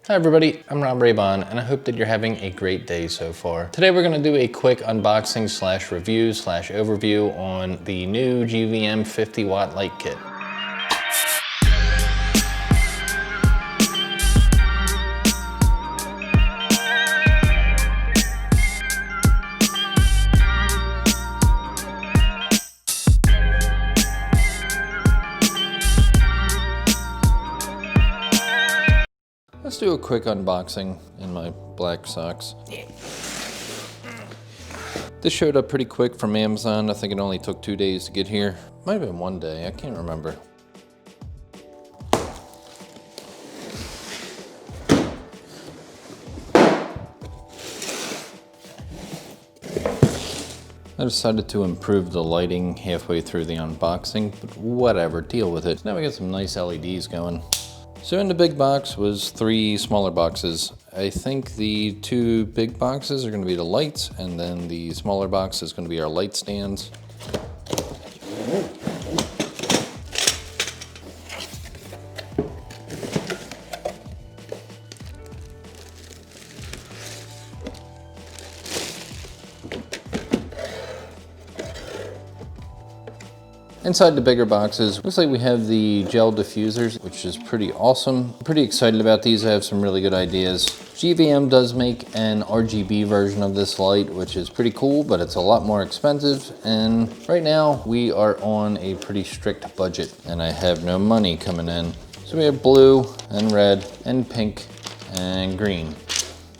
Hi everybody, I'm Rob Raybon, and I hope that you're having a great day so far. Today we're gonna do a quick unboxing slash review slash overview on the new GVM 50-watt light kit. Let's do a quick unboxing in my black socks. This showed up pretty quick from Amazon. I think it only took 2 days to get here. Might have been 1 day, I can't remember. I decided to improve the lighting halfway through the unboxing, but whatever, deal with it. Now we got some nice LEDs going. So in the big box was 3 smaller boxes. I think the 2 big boxes are gonna be the lights, and then the smaller box is gonna be our light stands. Inside the bigger boxes, looks like we have the gel diffusers, which is pretty awesome. I'm pretty excited about these. I have some really good ideas. GVM does make an RGB version of this light, which is pretty cool, but it's a lot more expensive. And right now we are on a pretty strict budget and I have no money coming in. So we have blue and red and pink and green.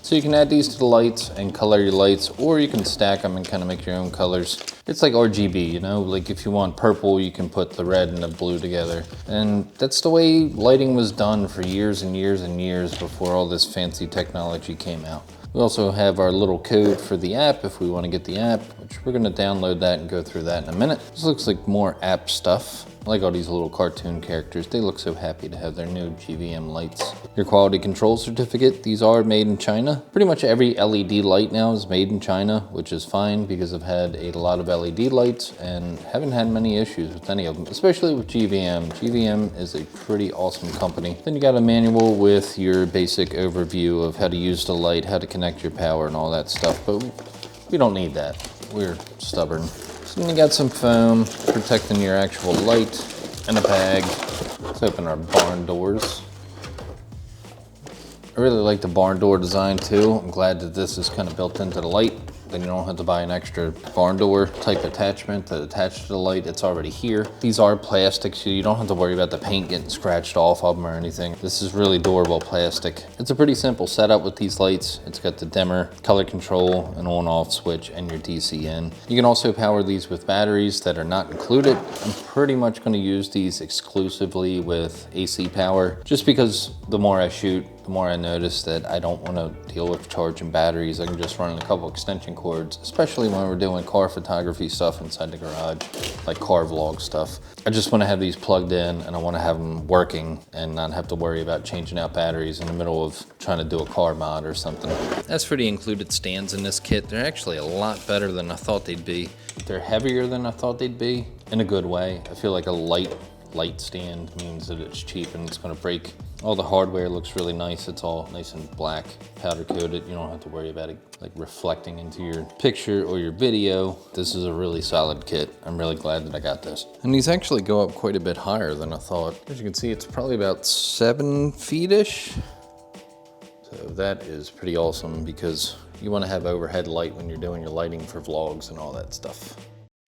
So you can add these to the lights and color your lights, or you can stack them and kind of make your own colors. It's like RGB, you know, like if you want purple, you can put the red and the blue together. And that's the way lighting was done for years and years and years before all this fancy technology came out. We also have our little code for the app if we want to get the app, which we're going to download that and go through that in a minute. This looks like more app stuff. I like all these little cartoon characters. They look so happy to have their new GVM lights. Your quality control certificate. These are made in China. Pretty much every LED light now is made in China, which is fine because I've had a lot of LED lights and haven't had many issues with any of them, especially with GVM. GVM is a pretty awesome company. Then you got a manual with your basic overview of how to use the light, how to connect your power and all that stuff, but we don't need that. We're stubborn. So then you got some foam protecting your actual light and a bag. Let's open our barn doors. I really like the barn door design too. I'm glad that this is kind of built into the light. Then you don't have to buy an extra barn door type attachment that attaches to the light. It's already here. These are plastic, so you don't have to worry about the paint getting scratched off of them or anything. This is really durable plastic. It's a pretty simple setup with these lights. It's got the dimmer, color control, an on-off switch, and your DC in. You can also power these with batteries that are not included. I'm pretty much going to use these exclusively with AC power, just because the more I shoot, the more I notice that I don't want to deal with charging batteries. I can just run a couple extension cords, especially when we're doing car photography stuff inside the garage, like car vlog stuff. I just want to have these plugged in and I want to have them working and not have to worry about changing out batteries in the middle of trying to do a car mod or something. As for the included stands in this kit, they're actually a lot better than I thought they'd be. They're heavier than I thought they'd be in a good way. I feel like a light stand means that it's cheap and it's going to break. All the hardware looks really nice. It's all nice and black, powder coated. You don't have to worry about it like reflecting into your picture or your video. This is a really solid kit. I'm really glad that I got this. And these actually go up quite a bit higher than I thought. As you can see, it's probably about 7 feet-ish. So that is pretty awesome because you want to have overhead light when you're doing your lighting for vlogs and all that stuff.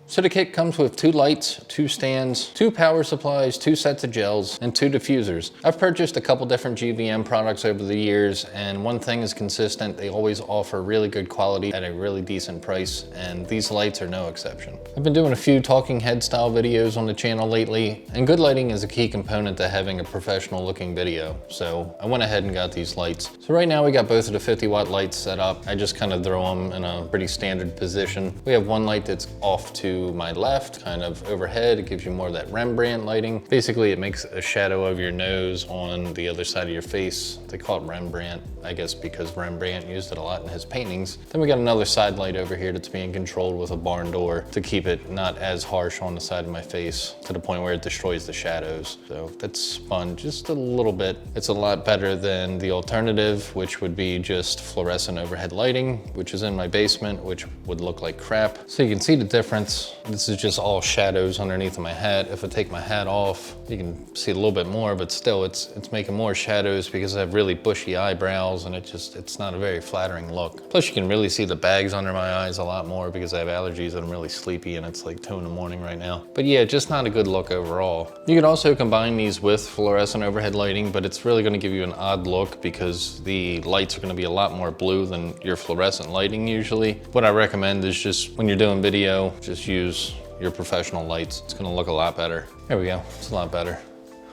So the kit comes with 2 lights, 2 stands, 2 power supplies, 2 sets of gels, and 2 diffusers. I've purchased a couple different GVM products over the years, and one thing is consistent. They always offer really good quality at a really decent price, and these lights are no exception. I've been doing a few talking head style videos on the channel lately, and good lighting is a key component to having a professional looking video. So I went ahead and got these lights. So right now we got both of the 50-watt lights set up. I just kind of throw them in a pretty standard position. We have one light that's off to to my left, kind of overhead. It gives you more of that Rembrandt lighting. Basically, it makes a shadow of your nose on the other side of your face. They call it Rembrandt, I guess because Rembrandt used it a lot in his paintings. Then we got another side light over here that's being controlled with a barn door to keep it not as harsh on the side of my face to the point where it destroys the shadows. So that's spun just a little bit. It's a lot better than the alternative, which would be just fluorescent overhead lighting, which is in my basement, which would look like crap. So you can see the difference. This is just all shadows underneath of my hat. If I take my hat off, you can see a little bit more, but still it's making more shadows because I have really bushy eyebrows and it's not a very flattering look. Plus you can really see the bags under my eyes a lot more because I have allergies and I'm really sleepy and it's like 2 in the morning right now. But yeah, just not a good look overall. You could also combine these with fluorescent overhead lighting, but it's really gonna give you an odd look because the lights are gonna be a lot more blue than your fluorescent lighting usually. What I recommend is just when you're doing video, just use your professional lights. It's gonna look a lot better. There we go, it's a lot better.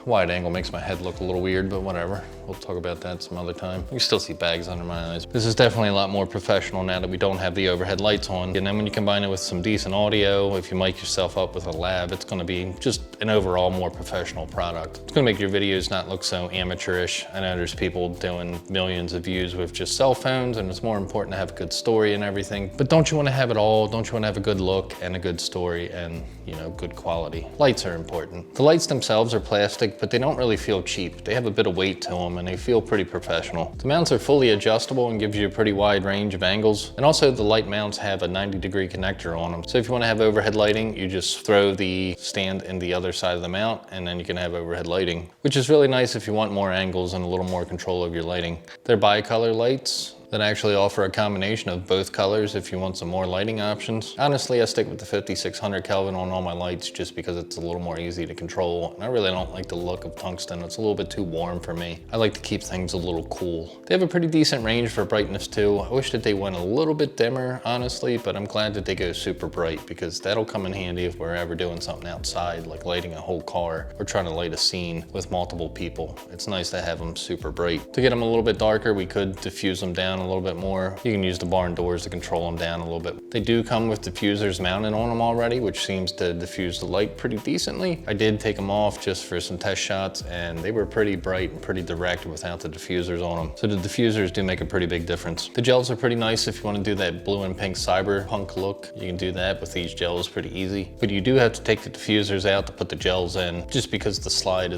Wide angle makes my head look a little weird, but whatever. We'll talk about that some other time. You can still see bags under my eyes. This is definitely a lot more professional now that we don't have the overhead lights on. And then when you combine it with some decent audio, if you mic yourself up with a lav, it's gonna be just an overall more professional product. It's gonna make your videos not look so amateurish. I know there's people doing millions of views with just cell phones, and it's more important to have a good story and everything. But don't you wanna have it all? Don't you wanna have a good look and a good story and, you know, good quality? Lights are important. The lights themselves are plastic, but they don't really feel cheap. They have a bit of weight to them and they feel pretty professional. The mounts are fully adjustable and gives you a pretty wide range of angles. And also the light mounts have a 90-degree connector on them. So if you want to have overhead lighting, you just throw the stand in the other side of the mount and then you can have overhead lighting, which is really nice if you want more angles and a little more control of your lighting. They're bicolor lights that actually offer a combination of both colors if you want some more lighting options. Honestly, I stick with the 5600 Kelvin on all my lights just because it's a little more easy to control. And I really don't like the look of tungsten. It's a little bit too warm for me. I like to keep things a little cool. They have a pretty decent range for brightness too. I wish that they went a little bit dimmer, honestly, but I'm glad that they go super bright because that'll come in handy if we're ever doing something outside, like lighting a whole car or trying to light a scene with multiple people. It's nice to have them super bright. To get them a little bit darker, we could diffuse them down a little bit more. You can use the barn doors to control them down a little bit. They do come with diffusers mounted on them already, which seems to diffuse the light pretty decently. I did take them off just for some test shots and they were pretty bright and pretty direct without the diffusers on them. So the diffusers do make a pretty big difference. The gels are pretty nice if you want to do that blue and pink cyberpunk look. You can do that with these gels pretty easy. But you do have to take the diffusers out to put the gels in just because the slide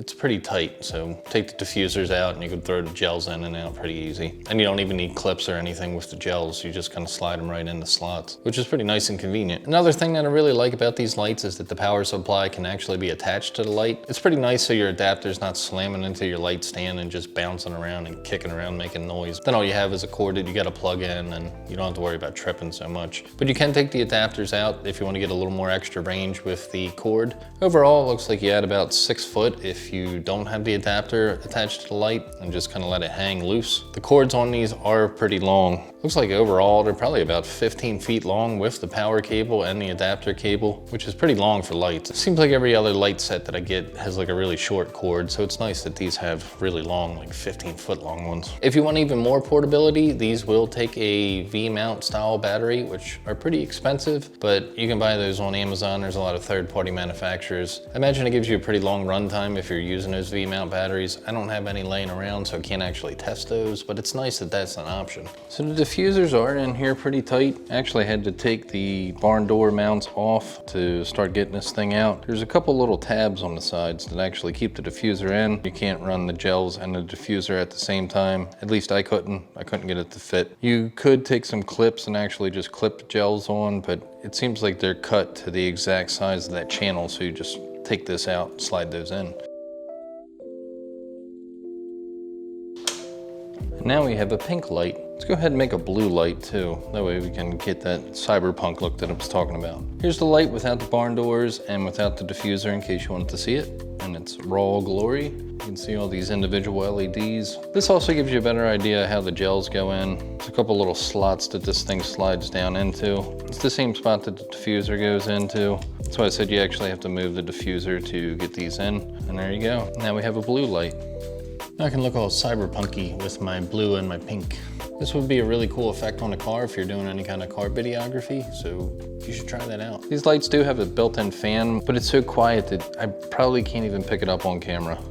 it's pretty tight, so take the diffusers out and you can throw the gels in and out pretty easy. And you don't even need clips or anything with the gels, you just kind of slide them right in the slots, which is pretty nice and convenient. Another thing that I really like about these lights is that the power supply can actually be attached to the light. It's pretty nice so your adapter's not slamming into your light stand and just bouncing around and kicking around making noise. Then all you have is a cord that you gotta plug in and you don't have to worry about tripping so much. But you can take the adapters out if you want to get a little more extra range with the cord. Overall, it looks like you add about 6 foot if you don't have the adapter attached to the light and just kind of let it hang loose. The cords on these are pretty long. Looks like overall they're probably about 15 feet long with the power cable and the adapter cable, which is pretty long for lights. It seems like every other light set that I get has like a really short cord, so it's nice that these have really long, like 15-foot long ones. If you want even more portability, these will take a V-mount style battery, which are pretty expensive, but you can buy those on Amazon. There's a lot of third-party manufacturers. I imagine it gives you a pretty long runtime if you're using those V-mount batteries. I don't have any laying around, so I can't actually test those, but it's nice that that's an option. So the diffusers are in here pretty tight. I actually had to take the barn door mounts off to start getting this thing out. There's a couple little tabs on the sides that actually keep the diffuser in. You can't run the gels and the diffuser at the same time. At least I couldn't get it to fit. You could take some clips and actually just clip the gels on, but it seems like they're cut to the exact size of that channel, so you just take this out and slide those in. Now we have a pink light. Let's go ahead and make a blue light too. That way we can get that cyberpunk look that I was talking about. Here's the light without the barn doors and without the diffuser in case you wanted to see it. And it's raw glory. You can see all these individual LEDs. This also gives you a better idea how the gels go in. There's a couple little slots that this thing slides down into. It's the same spot that the diffuser goes into. That's why I said you actually have to move the diffuser to get these in. And there you go. Now we have a blue light. Now I can look all cyberpunky with my blue and my pink. This would be a really cool effect on a car if you're doing any kind of car videography, so you should try that out. These lights do have a built-in fan, but it's so quiet that I probably can't even pick it up on camera.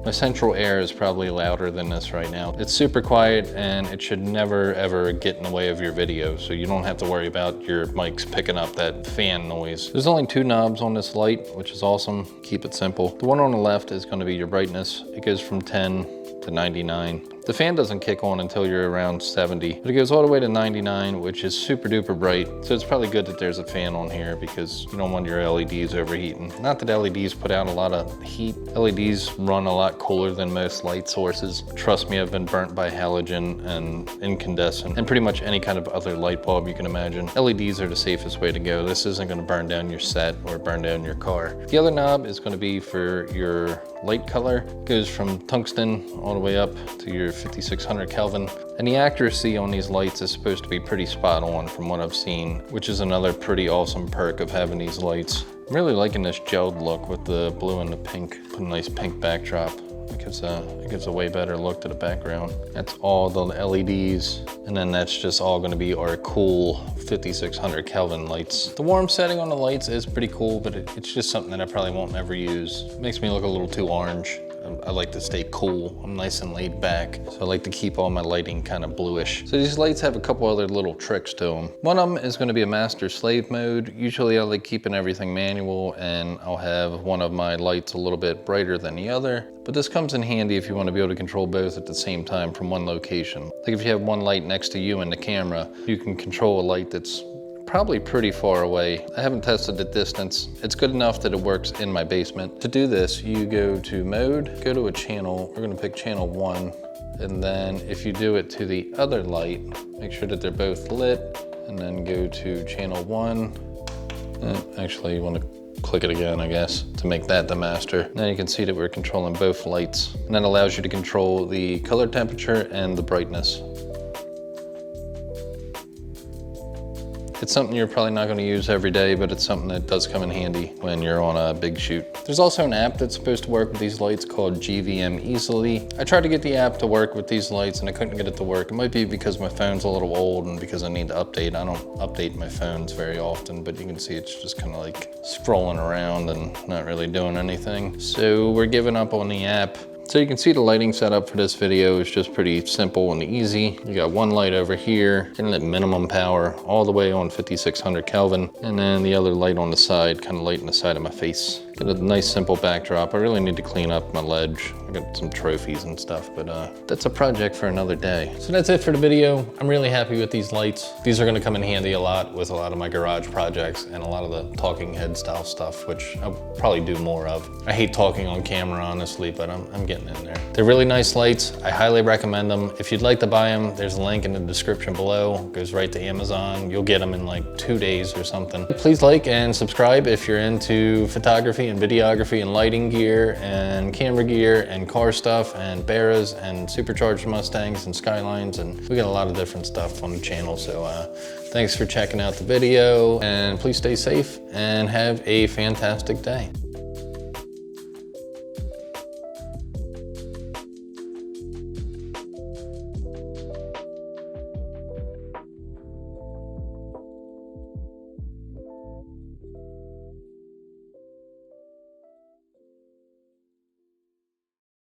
My central air is probably louder than this right now. It's super quiet and it should never ever get in the way of your video, so you don't have to worry about your mics picking up that fan noise. There's only 2 knobs on this light, which is awesome. Keep it simple. The one on the left is going to be your brightness. It goes from 10 to 99. The fan doesn't kick on until you're around 70, but it goes all the way to 99, which is super duper bright. So it's probably good that there's a fan on here because you don't want your LEDs overheating. Not that LEDs put out a lot of heat. LEDs run a lot cooler than most light sources. Trust me, I've been burnt by halogen and incandescent and pretty much any kind of other light bulb you can imagine. LEDs are the safest way to go. This isn't going to burn down your set or burn down your car. The other knob is going to be for your light color. It goes from tungsten all the way up to your 5600 Kelvin. And the accuracy on these lights is supposed to be pretty spot on from what I've seen, which is another pretty awesome perk of having these lights. I'm really liking this gelled look with the blue and the pink. Put a nice pink backdrop. It gives a way better look to the background. That's all the LEDs, and then that's just all gonna be our cool 5600 Kelvin lights. The warm setting on the lights is pretty cool, but it's just something that I probably won't ever use. It makes me look a little too orange. I like to stay cool. I'm nice and laid back. So I like to keep all my lighting kind of bluish. So these lights have a couple other little tricks to them. One of them is going to be a master slave mode. Usually I like keeping everything manual and I'll have one of my lights a little bit brighter than the other. But this comes in handy if you want to be able to control both at the same time from one location. Like if you have one light next to you in the camera, you can control a light that's probably pretty far away. I haven't tested the distance. It's good enough that it works in my basement. To do this, you go to mode, go to a channel. We're gonna pick channel 1. And then if you do it to the other light, make sure that they're both lit, and then go to channel 1. Actually, you wanna click it again, I guess, to make that the master. Now you can see that we're controlling both lights. And that allows you to control the color temperature and the brightness. It's something you're probably not going to use every day, but it's something that does come in handy when you're on a big shoot. There's also an app that's supposed to work with these lights called GVM Easily. I tried to get the app to work with these lights and I couldn't get it to work. It might be because my phone's a little old and because I need to update. I don't update my phones very often, but you can see it's just kind of like scrolling around and not really doing anything. So we're giving up on the app. So you can see the lighting setup for this video is just pretty simple and easy. You got one light over here, getting at minimum power all the way on 5600 Kelvin, and then the other light on the side, kind of lighting the side of my face. Got a nice simple backdrop. I really need to clean up my ledge. I got some trophies and stuff, but that's a project for another day. So that's it for the video. I'm really happy with these lights. These are gonna come in handy a lot with a lot of my garage projects and a lot of the talking head style stuff, which I'll probably do more of. I hate talking on camera, honestly, but I'm getting in there. They're really nice lights. I highly recommend them. If you'd like to buy them, there's a link in the description below. It goes right to Amazon. You'll get them in like 2 days or something. Please like and subscribe if you're into photography and videography and lighting gear and camera gear and car stuff and Barras and supercharged Mustangs and Skylines, and we got a lot of different stuff on the channel. So thanks for checking out the video, and please stay safe and have a fantastic day.